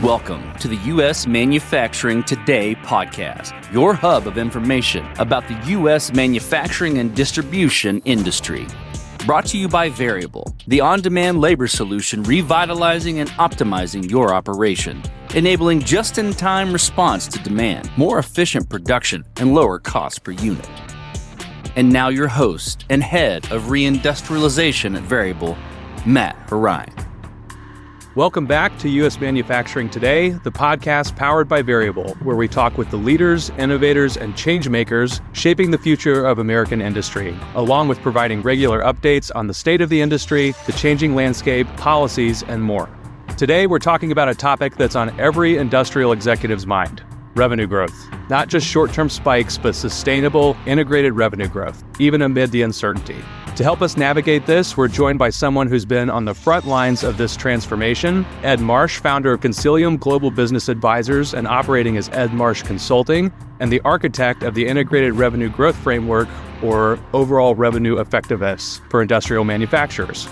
Welcome to the U.S. Manufacturing Today podcast, your hub of information about the U.S. manufacturing and distribution industry. Brought to you by Veryable, the on-demand labor solution revitalizing and optimizing your operation, enabling just-in-time response to demand, more efficient production, and lower cost per unit. And now your host and head of reindustrialization at Veryable, Matt Horine. Welcome back to U.S. Manufacturing Today, the podcast powered by Veryable, where we talk with the leaders, innovators, and change makers shaping the future of American industry, along with providing regular updates on the state of the industry, the changing landscape, policies, and more. Today, we're talking about a topic that's on every industrial executive's mind: revenue growth. Not just short-term spikes, but sustainable, integrated revenue growth, even amid the uncertainty. To help us navigate this, we're joined by someone who's been on the front lines of this transformation, Ed Marsh, founder of Consilium Global Business Advisors and operating as Ed Marsh Consulting, and the architect of the Integrated Revenue Growth Framework, or Overall Revenue Effectiveness, for industrial manufacturers.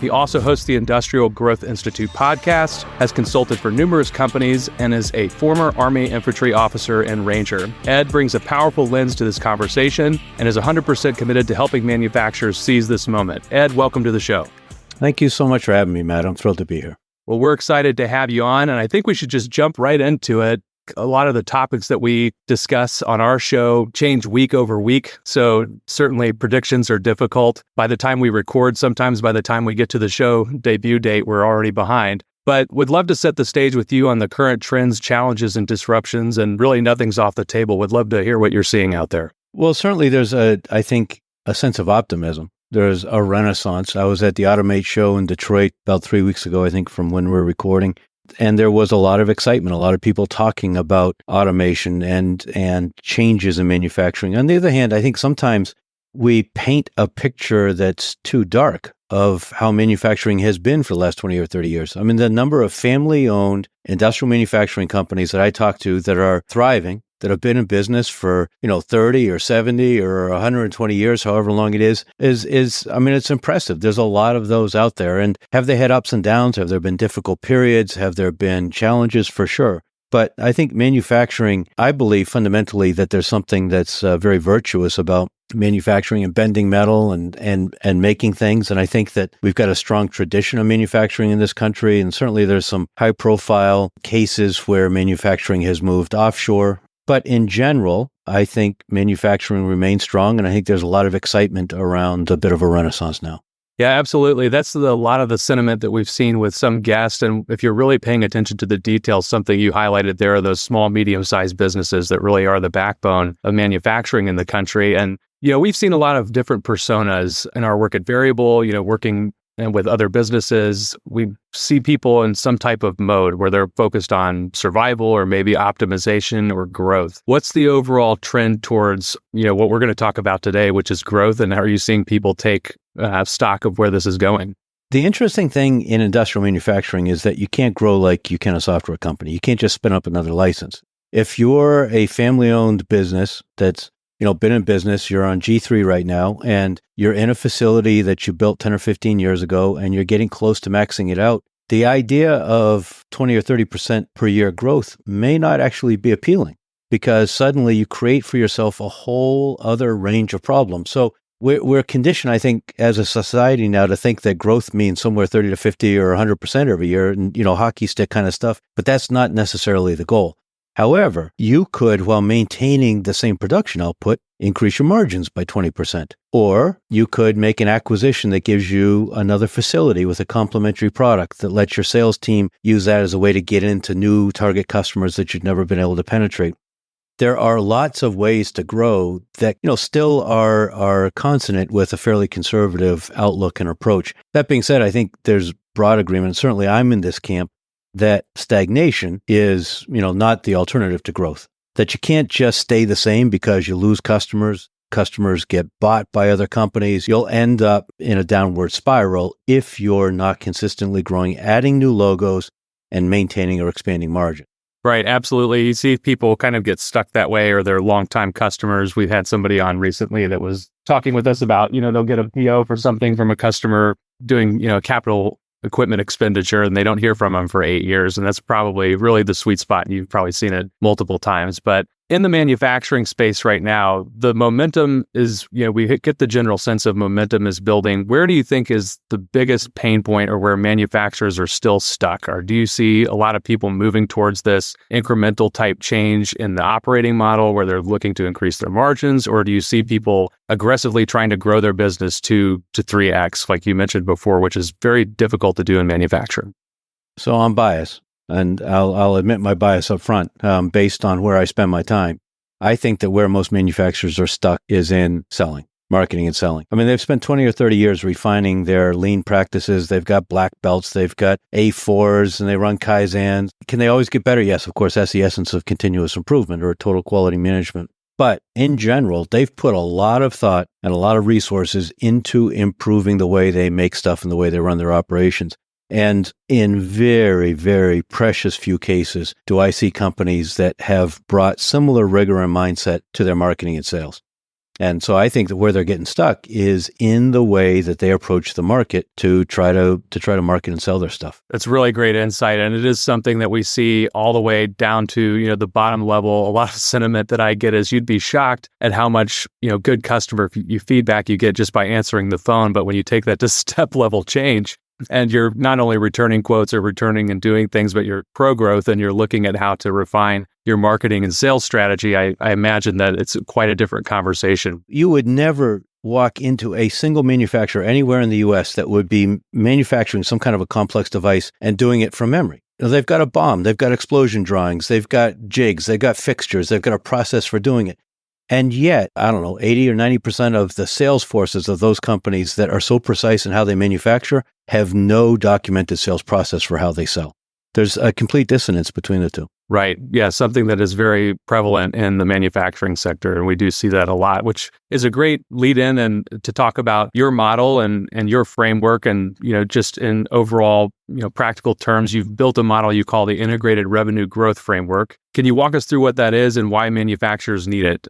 He also hosts the Industrial Growth Institute podcast, has consulted for numerous companies, and is a former Army infantry officer and ranger. Ed brings a powerful lens to this conversation and is 100% committed to helping manufacturers seize this moment. Ed, welcome to the show. Thank you so much for having me, Matt. I'm thrilled to be here. Well, we're excited to have you on, and I think we should just jump right into it. A lot of the topics that we discuss on our show change week over week, so certainly predictions are difficult. By the time we record, sometimes by the time we get to the show debut date, we're already behind. But would love to set the stage with you on the current trends, challenges, and disruptions, and really nothing's off the table. Would love to hear what you're seeing out there. Well, certainly there's I think, a sense of optimism. There's a renaissance. I was at the Automate show in Detroit about 3 weeks ago, I think, from when we're recording. And there was a lot of excitement, a lot of people talking about automation and changes in manufacturing. On the other hand, I think sometimes we paint a picture that's too dark of how manufacturing has been for the last 20 or 30 years. I mean, the number of family-owned industrial manufacturing companies that I talk to that are thriving, that have been in business for, 30 or 70 or 120 years, however long it is, I mean, it's impressive. There's a lot of those out there. And have they had ups and downs? Have there been difficult periods? Have there been challenges? For sure. But I think manufacturing, I believe fundamentally that there's something that's very virtuous about manufacturing and bending metal and making things. And I think that we've got a strong tradition of manufacturing in this country. And certainly there's some high profile cases where manufacturing has moved offshore. But in general, I think manufacturing remains strong, and I think there's a lot of excitement around a bit of a renaissance now. Yeah, absolutely. That's a lot of the sentiment that we've seen with some guests. And if you're really paying attention to the details, something you highlighted there are those small, medium-sized businesses that really are the backbone of manufacturing in the country. And, we've seen a lot of different personas in our work at Veryable, working and with other businesses. We see people in some type of mode where they're focused on survival or maybe optimization or growth. What's the overall trend towards, what we're going to talk about today, which is growth, and how are you seeing people take stock of where this is going? The interesting thing in industrial manufacturing is that you can't grow like you can a software company. You can't just spin up another license. If you're a family-owned business that's been in business, you're on G3 right now, and you're in a facility that you built 10 or 15 years ago, and you're getting close to maxing it out, the idea of 20 or 30% per year growth may not actually be appealing, because suddenly you create for yourself a whole other range of problems. So we're conditioned, I think, as a society now to think that growth means somewhere 30 to 50 or 100% every year, and, hockey stick kind of stuff, but that's not necessarily the goal. However, you could, while maintaining the same production output, increase your margins by 20%. Or you could make an acquisition that gives you another facility with a complementary product that lets your sales team use that as a way to get into new target customers that you've never been able to penetrate. There are lots of ways to grow that, still are consonant with a fairly conservative outlook and approach. That being said, I think there's broad agreement. Certainly I'm in this camp that stagnation is, not the alternative to growth. That you can't just stay the same because you lose customers. Customers get bought by other companies. You'll end up in a downward spiral if you're not consistently growing, adding new logos, and maintaining or expanding margin. Right, absolutely. You see people kind of get stuck that way, or they're longtime customers. We've had somebody on recently that was talking with us about, they'll get a PO for something from a customer doing, capital equipment expenditure and they don't hear from them for 8 years. And that's probably really the sweet spot. And you've probably seen it multiple times. But in the manufacturing space right now, the momentum is, we get the general sense of momentum is building. Where do you think is the biggest pain point or where manufacturers are still stuck? Or do you see a lot of people moving towards this incremental type change in the operating model where they're looking to increase their margins? Or do you see people aggressively trying to grow their business to 3x, like you mentioned before, which is very difficult to do in manufacturing? So I'm biased. And I'll admit my bias up front, based on where I spend my time. I think that where most manufacturers are stuck is in selling, marketing and selling. I mean, they've spent 20 or 30 years refining their lean practices. They've got black belts, they've got A4s, and they run Kaizens. Can they always get better? Yes, of course, that's the essence of continuous improvement or total quality management. But in general, they've put a lot of thought and a lot of resources into improving the way they make stuff and the way they run their operations. And in very, very precious few cases do I see companies that have brought similar rigor and mindset to their marketing and sales. And so I think that where they're getting stuck is in the way that they approach the market to try to market and sell their stuff. That's really great insight. And it is something that we see all the way down to, the bottom level. A lot of sentiment that I get is you'd be shocked at how much, good customer feedback you get just by answering the phone. But when you take that to step level change, and you're not only returning quotes or returning and doing things, but you're pro-growth and you're looking at how to refine your marketing and sales strategy, I imagine that it's quite a different conversation. You would never walk into a single manufacturer anywhere in the U.S. that would be manufacturing some kind of a complex device and doing it from memory. They've got a BOM, they've got explosion drawings, they've got jigs, they've got fixtures, they've got a process for doing it. And yet, 80 or 90% of the sales forces of those companies that are so precise in how they manufacture have no documented sales process for how they sell. There's a complete dissonance between the two. Right. Yeah, something that is very prevalent in the manufacturing sector. And we do see that a lot, which is a great lead in and to talk about your model and your framework. And, just in overall, practical terms, you've built a model you call the Integrated Revenue Growth Framework. Can you walk us through what that is and why manufacturers need it?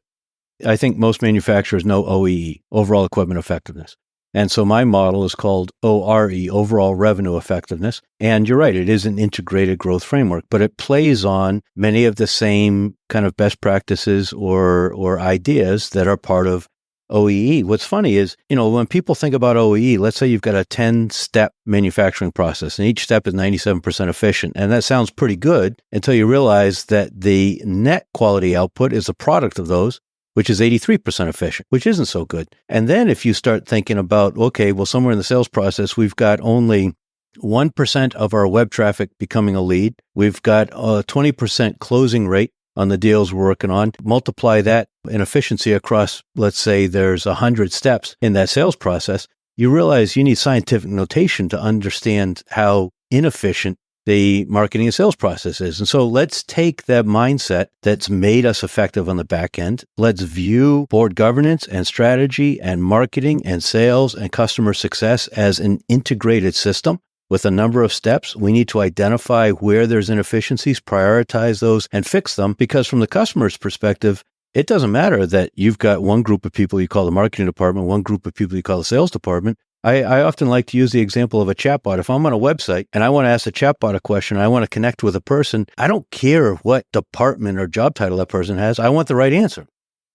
I think most manufacturers know OEE, overall equipment effectiveness. And so my model is called ORE, overall revenue effectiveness. And you're right, it is an integrated growth framework, but it plays on many of the same kind of best practices or ideas that are part of OEE. What's funny is, when people think about OEE, let's say you've got a 10-step manufacturing process and each step is 97% efficient. And that sounds pretty good until you realize that the net quality output is a product of those, which is 83% efficient, which isn't so good. And then if you start thinking about, okay, well, somewhere in the sales process, we've got only 1% of our web traffic becoming a lead. We've got a 20% closing rate on the deals we're working on. Multiply that in efficiency across, let's say there's 100 steps in that sales process. You realize you need scientific notation to understand how inefficient the marketing and sales process is. And so let's take that mindset that's made us effective on the back end. Let's view board governance and strategy and marketing and sales and customer success as an integrated system with a number of steps. We need to identify where there's inefficiencies, prioritize those, and fix them. Because from the customer's perspective, it doesn't matter that you've got one group of people you call the marketing department, one group of people you call the sales department. I often like to use the example of a chatbot. If I'm on a website and I want to ask the chatbot a question, I want to connect with a person, I don't care what department or job title that person has. I want the right answer.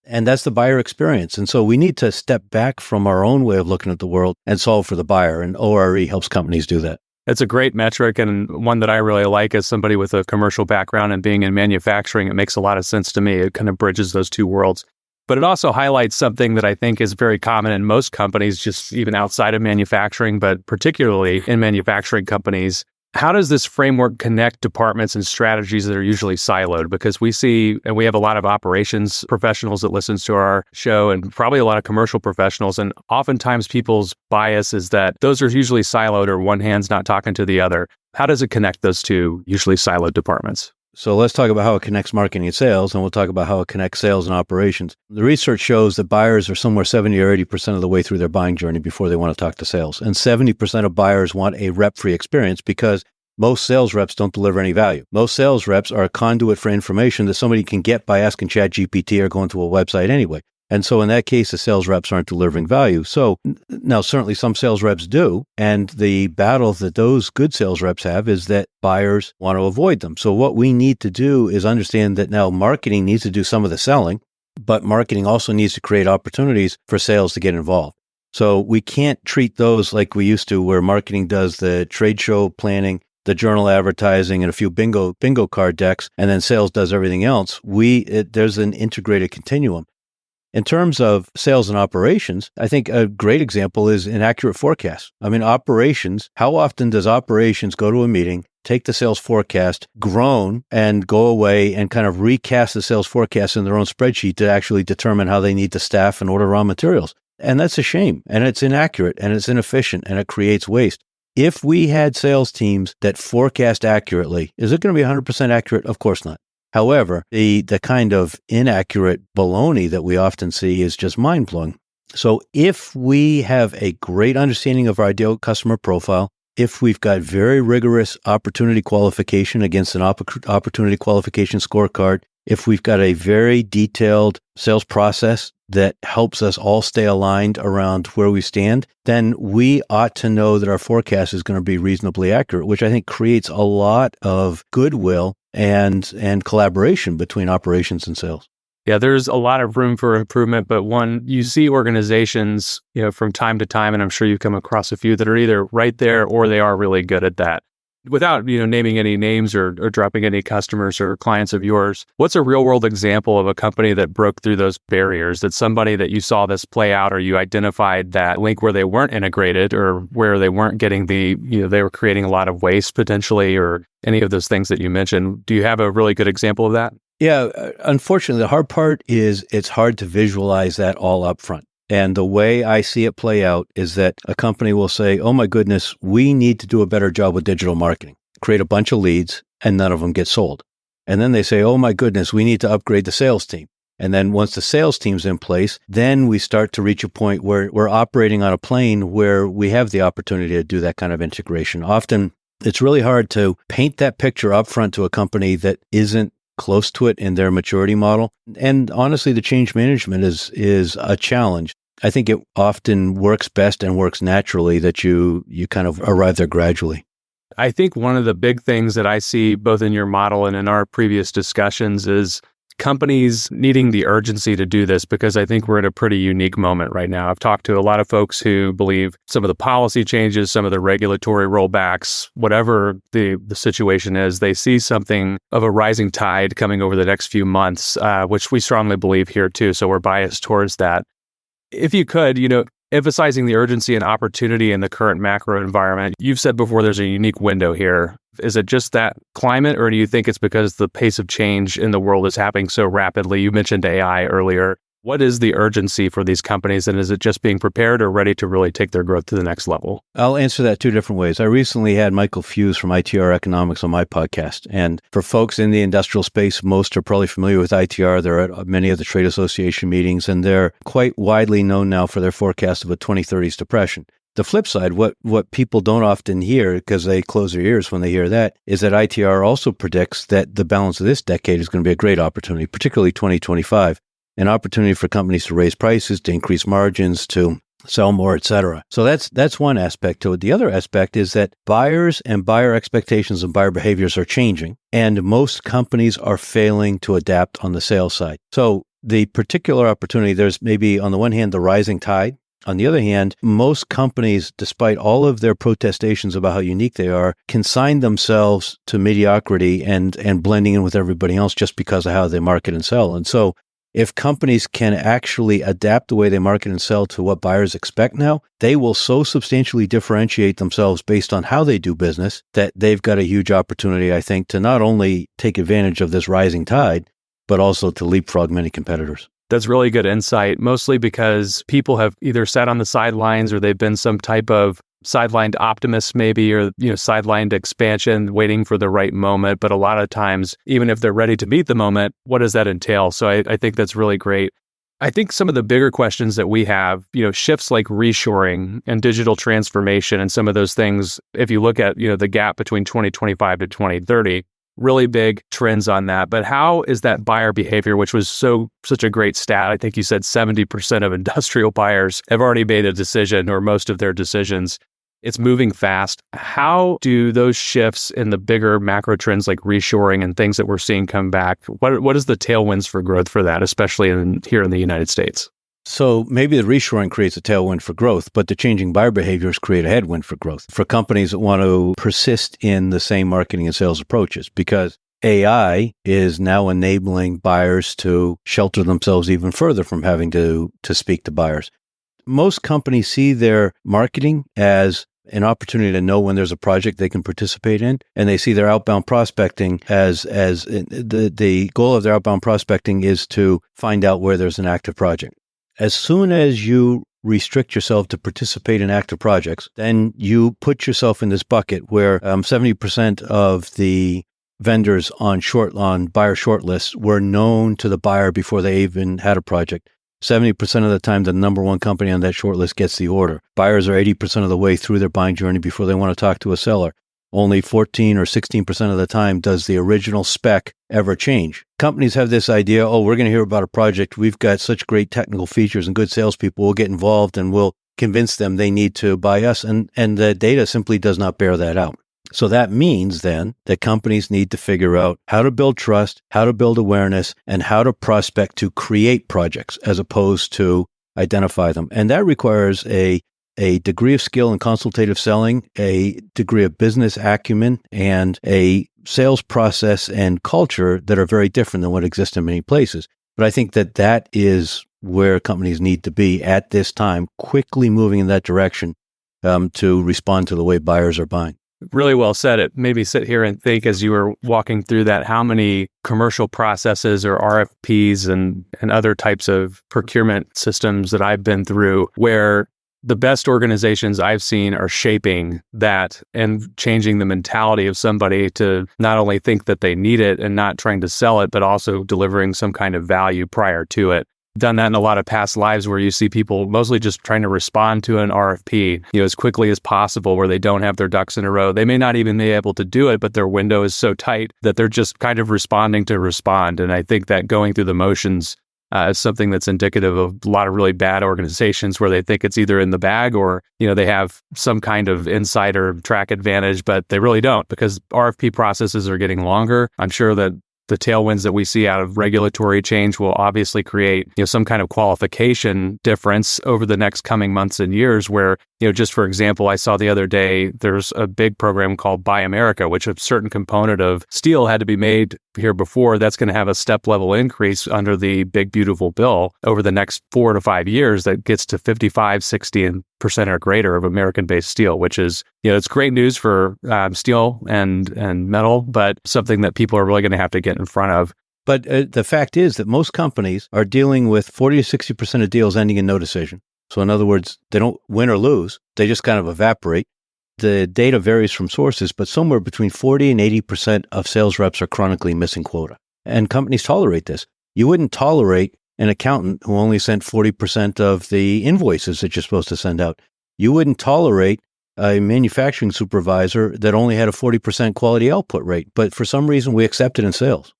And that's the buyer experience. And so we need to step back from our own way of looking at the world and solve for the buyer. And ORE helps companies do that. It's a great metric and one that I really like as somebody with a commercial background and being in manufacturing. It makes a lot of sense to me. It kind of bridges those two worlds. But it also highlights something that I think is very common in most companies, just even outside of manufacturing, but particularly in manufacturing companies. How does this framework connect departments and strategies that are usually siloed? Because we see, and we have a lot of operations professionals that listens to our show and probably a lot of commercial professionals. And oftentimes people's bias is that those are usually siloed or one hand's not talking to the other. How does it connect those two usually siloed departments? So let's talk about how it connects marketing and sales, and we'll talk about how it connects sales and operations. The research shows that buyers are somewhere 70 or 80% of the way through their buying journey before they want to talk to sales. And 70% of buyers want a rep-free experience because most sales reps don't deliver any value. Most sales reps are a conduit for information that somebody can get by asking ChatGPT or going to a website anyway. And so in that case, the sales reps aren't delivering value. So now certainly some sales reps do. And the battle that those good sales reps have is that buyers want to avoid them. So what we need to do is understand that now marketing needs to do some of the selling, but marketing also needs to create opportunities for sales to get involved. So we can't treat those like we used to, where marketing does the trade show planning, the journal advertising, and a few bingo card decks, and then sales does everything else. There's an integrated continuum. In terms of sales and operations, I think a great example is inaccurate forecasts. I mean, operations, how often does operations go to a meeting, take the sales forecast, groan, and go away and kind of recast the sales forecast in their own spreadsheet to actually determine how they need to staff and order raw materials? And that's a shame, and it's inaccurate, and it's inefficient, and it creates waste. If we had sales teams that forecast accurately, is it going to be 100% accurate? Of course not. However, the kind of inaccurate baloney that we often see is just mind-blowing. So if we have a great understanding of our ideal customer profile, if we've got very rigorous opportunity qualification against an opportunity qualification scorecard, if we've got a very detailed sales process that helps us all stay aligned around where we stand, then we ought to know that our forecast is going to be reasonably accurate, which I think creates a lot of goodwill and collaboration between operations and sales. Yeah, there's a lot of room for improvement, but one, you see organizations, from time to time, and I'm sure you come across a few that are either right there or they are really good at that. Without, naming any names or dropping any customers or clients of yours, what's a real world example of a company that broke through those barriers? That somebody that you saw this play out, or you identified that link where they weren't integrated, or where they weren't getting they were creating a lot of waste potentially, or any of those things that you mentioned. Do you have a really good example of that? Yeah, unfortunately, the hard part is it's hard to visualize that all up front. And the way I see it play out is that a company will say, oh my goodness, we need to do a better job with digital marketing, create a bunch of leads, and none of them get sold. And then they say, oh my goodness, we need to upgrade the sales team. And then once the sales team's in place, then we start to reach a point where we're operating on a plane where we have the opportunity to do that kind of integration. Often, it's really hard to paint that picture up front to a company that isn't close to it in their maturity model. And honestly, the change management is a challenge. I think it often works best and works naturally that you kind of arrive there gradually. I think one of the big things that I see both in your model and in our previous discussions is companies needing the urgency to do this, because I think we're in a pretty unique moment right now. I've talked to a lot of folks who believe some of the policy changes, some of the regulatory rollbacks, whatever the situation is, they see something of a rising tide coming over the next few months, which we strongly believe here too. So we're biased towards that. If you could, emphasizing the urgency and opportunity in the current macro environment, you've said before there's a unique window here. Is it just that climate, or do you think it's because the pace of change in the world is happening so rapidly? You mentioned AI earlier. What is the urgency for these companies, and is it just being prepared or ready to really take their growth to the next level? I'll answer that two different ways. I recently had Michael Fuse from ITR Economics on my podcast. And for folks in the industrial space, most are probably familiar with ITR. They're at many of the trade association meetings, and they're quite widely known now for their forecast of a 2030s depression. The flip side, what people don't often hear, because they close their ears when they hear that, is that ITR also predicts that the balance of this decade is going to be a great opportunity, particularly 2025, an opportunity for companies to raise prices, to increase margins, to sell more, et cetera. So that's one aspect to it. The other aspect is that buyers and buyer expectations and buyer behaviors are changing, and most companies are failing to adapt on the sales side. So the particular opportunity, there's maybe on the one hand, the rising tide. On the other hand, most companies, despite all of their protestations about how unique they are, consign themselves to mediocrity and blending in with everybody else just because of how they market and sell. And so if companies can actually adapt the way they market and sell to what buyers expect now, they will so substantially differentiate themselves based on how they do business that they've got a huge opportunity, I think, to not only take advantage of this rising tide, but also to leapfrog many competitors. That's really good insight, mostly because people have either sat on the sidelines or they've been some type of sidelined optimist maybe, or sidelined expansion waiting for the right moment. But a lot of times, even if they're ready to meet the moment, what does that entail? So I think that's really great. I think some of the bigger questions that we have, shifts like reshoring and digital transformation and some of those things, if you look at, the gap between 2025 to 2030, really big trends on that. But how is that buyer behavior, which was such a great stat? I think you said 70% of industrial buyers have already made a decision or most of their decisions. It's moving fast. How do those shifts in the bigger macro trends like reshoring and things that we're seeing come back, what is the tailwinds for growth for that, especially here in the United States? So maybe the reshoring creates a tailwind for growth, but the changing buyer behaviors create a headwind for growth for companies that want to persist in the same marketing and sales approaches, because AI is now enabling buyers to shelter themselves even further from having to speak to buyers. Most companies see their marketing as an opportunity to know when there's a project they can participate in, and they see their outbound prospecting as the goal of their outbound prospecting is to find out where there's an active project. As soon as you restrict yourself to participate in active projects, then you put yourself in this bucket where 70% of the vendors on buyer shortlists were known to the buyer before they even had a project. 70% of the time, the number one company on that shortlist gets the order. Buyers are 80% of the way through their buying journey before they want to talk to a seller. Only 14 or 16% of the time does the original spec ever change. Companies have this idea, we're going to hear about a project. We've got such great technical features and good salespeople. We'll get involved and we'll convince them they need to buy us. And the data simply does not bear that out. So that means then that companies need to figure out how to build trust, how to build awareness, and how to prospect to create projects as opposed to identify them. And that requires a degree of skill in consultative selling, a degree of business acumen, and a sales process and culture that are very different than what exists in many places. But I think that is where companies need to be at this time, quickly moving in that direction to respond to the way buyers are buying. Really well said. It made me sit here and think as you were walking through that, how many commercial processes or RFPs and other types of procurement systems that I've been through where the best organizations I've seen are shaping that and changing the mentality of somebody to not only think that they need it and not trying to sell it, but also delivering some kind of value prior to it. Done that in a lot of past lives where you see people mostly just trying to respond to an RFP, as quickly as possible, where they don't have their ducks in a row. They may not even be able to do it, but their window is so tight that they're just kind of responding to respond. And I think that going through the motions is something that's indicative of a lot of really bad organizations where they think it's either in the bag or, they have some kind of insider track advantage, but they really don't, because RFP processes are getting longer. I'm sure that the tailwinds that we see out of regulatory change will obviously create, some kind of qualification difference over the next coming months and years where, just for example, I saw the other day, there's a big program called Buy America, which a certain component of steel had to be made here before. That's going to have a step level increase under the Big Beautiful Bill over the next 4 to 5 years that gets to 55, 60% or greater of American-based steel, which is, it's great news for steel and metal, but something that people are really going to have to get in front of. But the fact is that most companies are dealing with 40 to 60% of deals ending in no decision. So in other words, they don't win or lose. They just kind of evaporate. The data varies from sources, but somewhere between 40 and 80% of sales reps are chronically missing quota. And companies tolerate this. You wouldn't tolerate an accountant who only sent 40% of the invoices that you're supposed to send out. You wouldn't tolerate a manufacturing supervisor that only had a 40% quality output rate. But for some reason, we accept it in sales.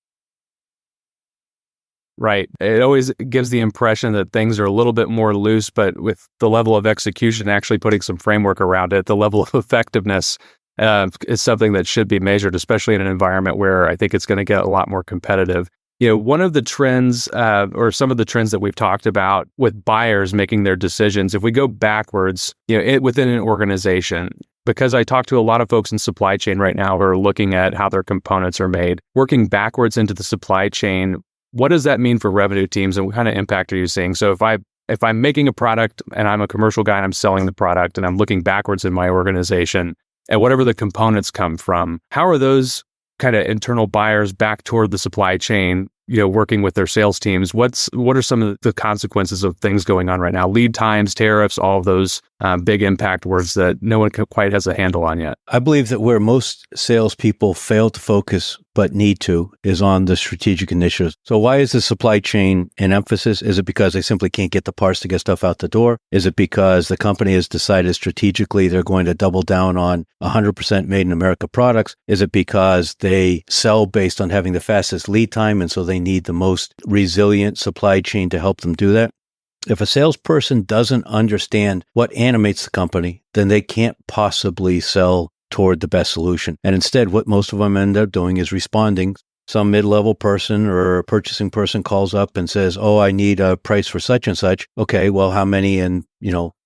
Right. It always gives the impression that things are a little bit more loose, but with the level of execution, actually putting some framework around it, the level of effectiveness is something that should be measured, especially in an environment where I think it's going to get a lot more competitive. One of the trends or some of the trends that we've talked about with buyers making their decisions, if we go backwards, within an organization, because I talk to a lot of folks in supply chain right now who are looking at how their components are made, working backwards into the supply chain, what does that mean for revenue teams and what kind of impact are you seeing? So if I'm making a product and I'm a commercial guy and I'm selling the product and I'm looking backwards in my organization and whatever the components come from, how are those kind of internal buyers back toward the supply chain, working with their sales teams? What are some of the consequences of things going on right now? Lead times, tariffs, all of those big impact words that no one quite has a handle on yet. I believe that where most salespeople fail to focus but need to, is on the strategic initiatives. So why is the supply chain an emphasis? Is it because they simply can't get the parts to get stuff out the door? Is it because the company has decided strategically they're going to double down on 100% made in America products? Is it because they sell based on having the fastest lead time, and so they need the most resilient supply chain to help them do that? If a salesperson doesn't understand what animates the company, then they can't possibly sell toward the best solution. And instead, what most of them end up doing is responding. Some mid-level person or a purchasing person calls up and says, oh, I need a price for such and such. Okay, well, how many and,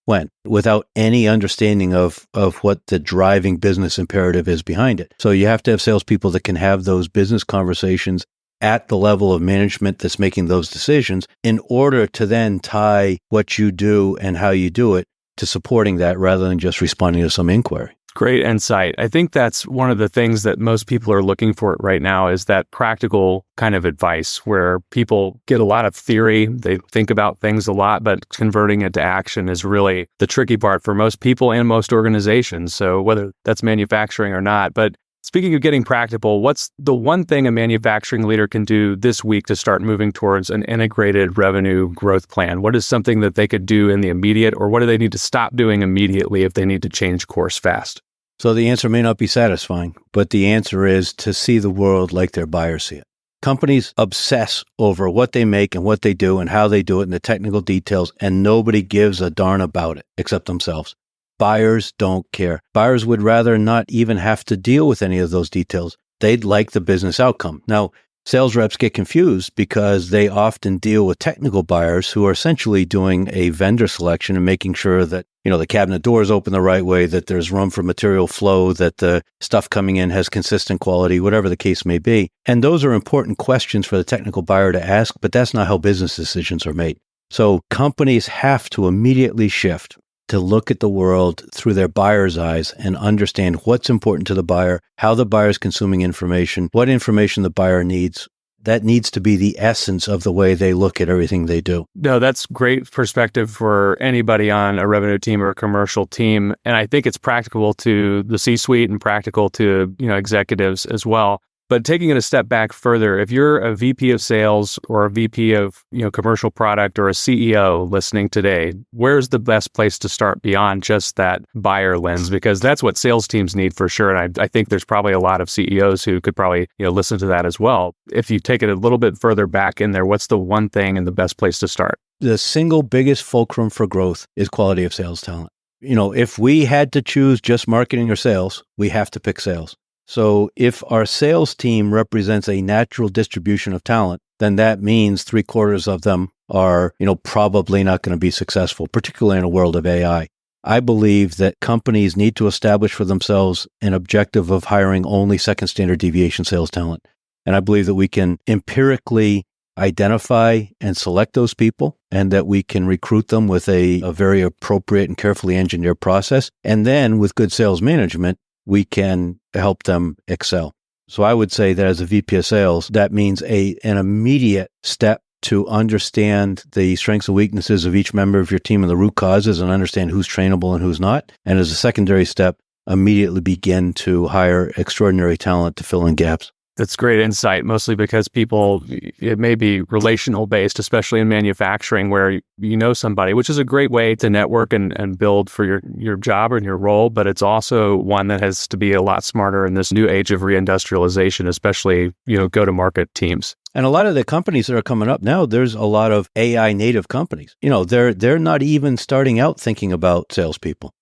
when? Without any understanding of what the driving business imperative is behind it. So you have to have salespeople that can have those business conversations at the level of management that's making those decisions in order to then tie what you do and how you do it to supporting that rather than just responding to some inquiry. Great insight. I think that's one of the things that most people are looking for right now is that practical kind of advice where people get a lot of theory. They think about things a lot, but converting it to action is really the tricky part for most people and most organizations. So whether that's manufacturing or not, but speaking of getting practical, what's the one thing a manufacturing leader can do this week to start moving towards an integrated revenue growth plan? What is something that they could do in the immediate, or what do they need to stop doing immediately if they need to change course fast? So the answer may not be satisfying, but the answer is to see the world like their buyers see it. Companies obsess over what they make and what they do and how they do it and the technical details, and nobody gives a darn about it except themselves. Buyers don't care. Buyers would rather not even have to deal with any of those details. They'd like the business outcome. Now, sales reps get confused because they often deal with technical buyers who are essentially doing a vendor selection and making sure that, the cabinet doors open the right way, that there's room for material flow, that the stuff coming in has consistent quality, whatever the case may be. And those are important questions for the technical buyer to ask, but that's not how business decisions are made. So companies have to immediately shift to look at the world through their buyer's eyes and understand what's important to the buyer, how the buyer's consuming information, what information the buyer needs. That needs to be the essence of the way they look at everything they do. No, that's great perspective for anybody on a revenue team or a commercial team. And I think it's practical to the C-suite and practical to, executives as well. But taking it a step back further, if you're a VP of sales or a VP of commercial product or a CEO listening today, where's the best place to start beyond just that buyer lens? Because that's what sales teams need for sure. And I think there's probably a lot of CEOs who could probably listen to that as well. If you take it a little bit further back in there, what's the one thing and the best place to start? The single biggest fulcrum for growth is quality of sales talent. If we had to choose just marketing or sales, we have to pick sales. So if our sales team represents a natural distribution of talent, then that means 3/4 of them are, probably not going to be successful, particularly in a world of AI. I believe that companies need to establish for themselves an objective of hiring only second standard deviation sales talent. And I believe that we can empirically identify and select those people and that we can recruit them with a very appropriate and carefully engineered process. And then with good sales management, we can help them excel. So I would say that as a VP of sales, that means an immediate step to understand the strengths and weaknesses of each member of your team and the root causes and understand who's trainable and who's not. And as a secondary step, immediately begin to hire extraordinary talent to fill in gaps. That's great insight, mostly because people, it may be relational based, especially in manufacturing where you know somebody, which is a great way to network and build for your job and your role. But it's also one that has to be a lot smarter in this new age of reindustrialization, especially, go-to-market teams. And a lot of the companies that are coming up now, there's a lot of AI native companies. They're not even starting out thinking about salespeople.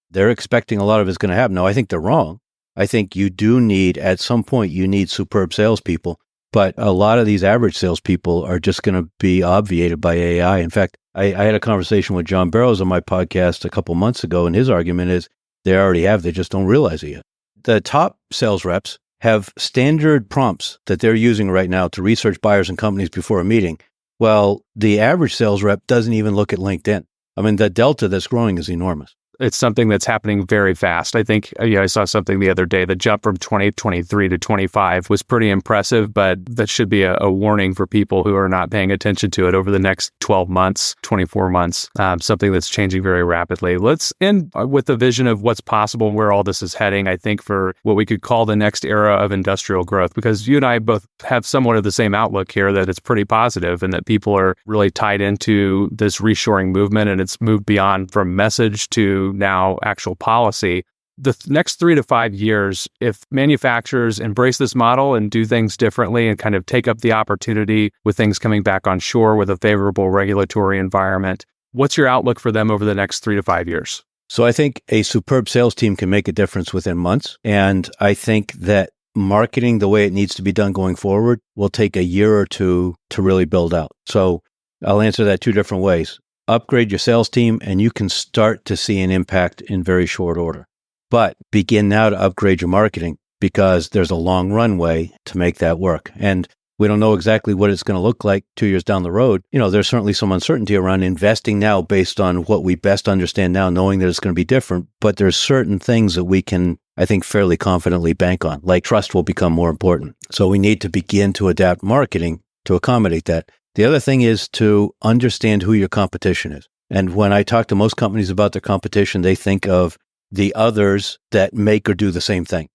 They're expecting a lot of it's going to happen. Now, I think they're wrong. I think you do need, at some point, you need superb salespeople, but a lot of these average salespeople are just going to be obviated by AI. In fact, I had a conversation with John Barrows on my podcast a couple months ago, and his argument is they already have, they just don't realize it yet. The top sales reps have standard prompts that they're using right now to research buyers and companies before a meeting. Well, the average sales rep doesn't even look at LinkedIn. I mean, the delta that's growing is enormous. it's something that's happening very fast. I think I saw something the other day. The jump from 2023 to 25 was pretty impressive, but that should be a warning for people who are not paying attention to it over the next 12 months, 24 months, something that's changing very rapidly. Let's end with the vision of what's possible and where all this is heading, I think, for what we could call the next era of industrial growth, because you and I both have somewhat of the same outlook here, that it's pretty positive and that people are really tied into this reshoring movement, and it's moved beyond from message to now actual policy. The next 3 to 5 years, if manufacturers embrace this model and do things differently and kind of take up the opportunity with things coming back on shore with a favorable regulatory environment, what's your outlook for them over the next 3 to 5 years? So I think a superb sales team can make a difference within months. And I think that marketing the way it needs to be done going forward will take a year or two to really build out. So I'll answer that 2 different ways. Upgrade your sales team, and you can start to see an impact in very short order. But begin now to upgrade your marketing, because there's a long runway to make that work. And we don't know exactly what it's going to look like 2 years down the road. There's certainly some uncertainty around investing now based on what we best understand now, knowing that it's going to be different. But there's certain things that we can, I think, fairly confidently bank on, like trust will become more important. So we need to begin to adapt marketing to accommodate that. The other thing is to understand who your competition is. And when I talk to most companies about their competition, they think of the others that make or do the same thing.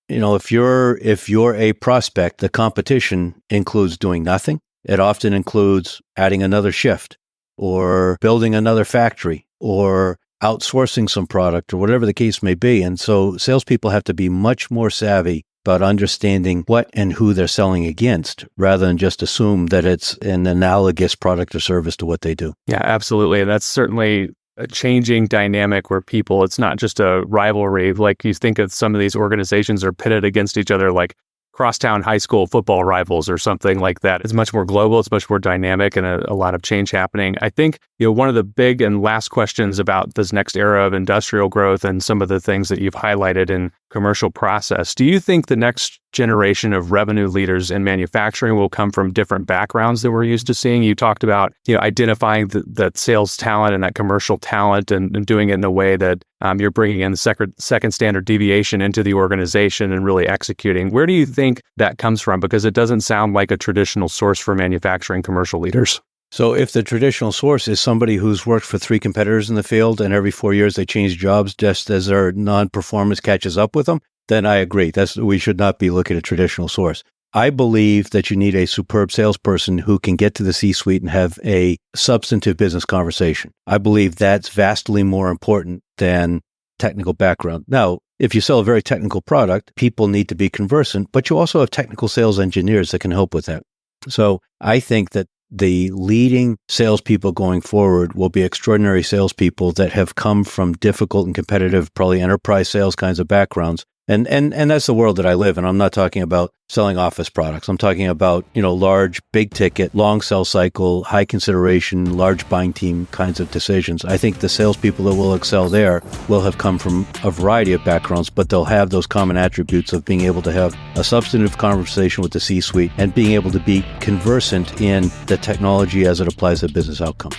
If you're a prospect, the competition includes doing nothing. It often includes adding another shift or building another factory or outsourcing some product or whatever the case may be. And so salespeople have to be much more savvy about understanding what and who they're selling against, rather than just assume that it's an analogous product or service to what they do. Yeah, absolutely. That's certainly a changing dynamic where it's not just a rivalry. Like you think of some of these organizations are pitted against each other, like crosstown high school football rivals or something like that. It's much more global, it's much more dynamic, and a lot of change happening. I think, one of the big and last questions about this next era of industrial growth and some of the things that you've highlighted in commercial process, do you think the next generation of revenue leaders in manufacturing will come from different backgrounds than we're used to seeing? You talked about, identifying that sales talent and that commercial talent and doing it in a way that you're bringing in the second standard deviation into the organization and really executing. Where do you think that comes from? Because it doesn't sound like a traditional source for manufacturing commercial leaders. So if the traditional source is somebody who's worked for 3 competitors in the field and every 4 years they change jobs just as their non-performance catches up with them, then I agree. We should not be looking at traditional source. I believe that you need a superb salesperson who can get to the C-suite and have a substantive business conversation. I believe that's vastly more important than technical background. Now, if you sell a very technical product, people need to be conversant, but you also have technical sales engineers that can help with that. So I think that the leading salespeople going forward will be extraordinary salespeople that have come from difficult and competitive, probably enterprise sales kinds of backgrounds. And that's the world that I live in. I'm not talking about selling office products. I'm talking about, large, big ticket, long sales cycle, high consideration, large buying team kinds of decisions. I think the salespeople that will excel there will have come from a variety of backgrounds, but they'll have those common attributes of being able to have a substantive conversation with the C-suite and being able to be conversant in the technology as it applies to business outcome.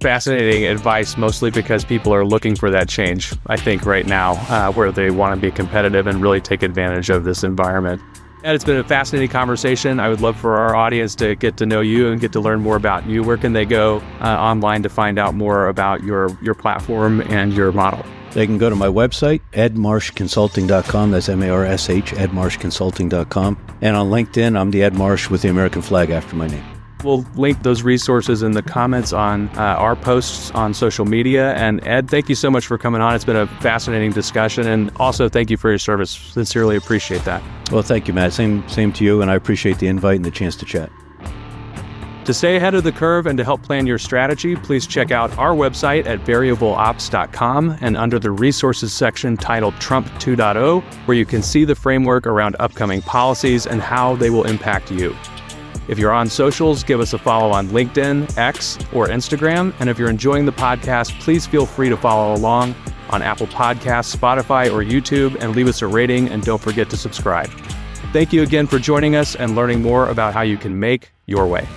Fascinating advice, mostly because people are looking for that change, I think, right now, where they want to be competitive and really take advantage of this environment. Ed, it's been a fascinating conversation. I would love for our audience to get to know you and get to learn more about you. Where can they go online to find out more about your platform and your model? They can go to my website, edmarshconsulting.com. That's MARSH, edmarshconsulting.com. And on LinkedIn, I'm the Ed Marsh with the American flag after my name. We'll link those resources in the comments on our posts on social media. And Ed, thank you so much for coming on. It's been a fascinating discussion. And also, thank you for your service. Sincerely appreciate that. Well, thank you, Matt. Same to you. And I appreciate the invite and the chance to chat. To stay ahead of the curve and to help plan your strategy, please check out our website at variableops.com and under the resources section titled Trump 2.0, where you can see the framework around upcoming policies and how they will impact you. If you're on socials, give us a follow on LinkedIn, X, or Instagram. And if you're enjoying the podcast, please feel free to follow along on Apple Podcasts, Spotify, or YouTube, and leave us a rating, and don't forget to subscribe. Thank you again for joining us and learning more about how you can make your way.